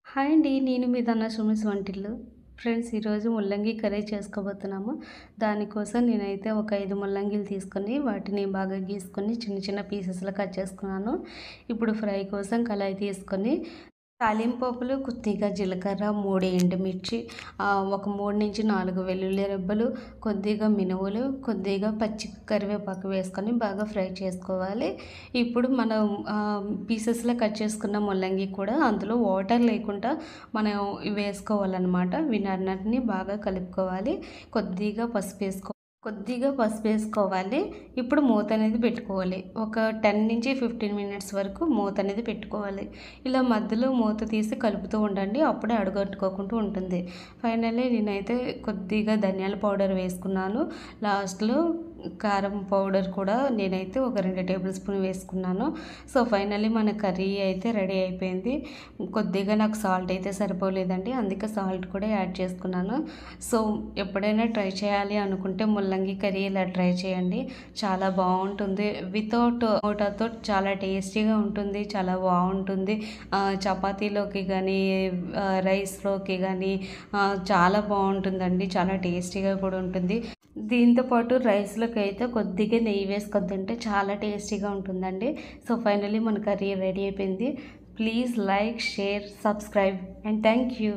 Hi అండి. నేను మీ ధన సుమిస్ వంటిల్లు. ఫ్రెండ్స్, ఈరోజు ముల్లంగి కర్రీ చేసుకోబోతున్నాము. దానికోసం నేనైతే ఒక 5 ముల్లంగిలు తీసుకొని వాటిని బాగా గీసుకొని చిన్న చిన్న పీసెస్‌లా కట్ చేసుకున్నాను. ఇప్పుడు ఫ్రై కోసం కళాయి తీసుకొని తాలింపోపులు కొద్దిగా జీలకర్ర, 3 ఎండుమిర్చి, ఒక 3-4 వెల్లుల్లి రెబ్బలు, కొద్దిగా మినుములు, కొద్దిగా పచ్చి కరివేపాకు వేసుకొని బాగా ఫ్రై చేసుకోవాలి. ఇప్పుడు మనం పీసెస్‌లా కట్ చేసుకున్న ముల్లంగి కూడా అందులో వాటర్ లేకుండా మనం వేసుకోవాలన్నమాట. వీటన్నిటిని బాగా కలుపుకోవాలి. కొద్దిగా పసుపు వేసుకోవాలి. ఇప్పుడు మూత అనేది పెట్టుకోవాలి. ఒక 10-15 మినిట్స్ వరకు మూత అనేది పెట్టుకోవాలి. ఇలా మధ్యలో మూత తీసి కలుపుతూ ఉండండి. అప్పుడే అడుగంటుకోకుండా ఉంటుంది. ఫైనల్లీ నేనైతే కొద్దిగా ధనియాల పౌడర్ వేసుకున్నాను. లాస్ట్‌లో కారం పౌడర్ కూడా నేనైతే ఒక 2 టేబుల్ స్పూన్ వేసుకున్నాను. సో ఫైనల్లీ మన కర్రీ అయితే రెడీ అయిపోయింది. కొద్దిగా నాకు సాల్ట్ అయితే సరిపోలేదండి. అందుకే సాల్ట్ కూడా యాడ్ చేసుకున్నాను. సో ఎప్పుడైనా ట్రై చేయాలి అనుకుంటే ముల్లంగి కర్రీ ఇలా ట్రై చేయండి. చాలా బాగుంటుంది. వితౌట్ టమోటాతో చాలా టేస్టీగా ఉంటుంది. చాలా బాగుంటుంది. చపాతీలోకి కానీ రైస్లోకి కానీ చాలా బాగుంటుందండి. చాలా టేస్టీగా కూడా ఉంటుంది. దీంతోపాటు రైస్లోకి అయితే కొద్దిగా నెయ్యి వేసుకొని తింటే చాలా టేస్టీగా ఉంటుందండి. సో ఫైనల్లీ మన కర్రీ రెడీ అయిపోయింది. Please like, share, subscribe and thank you.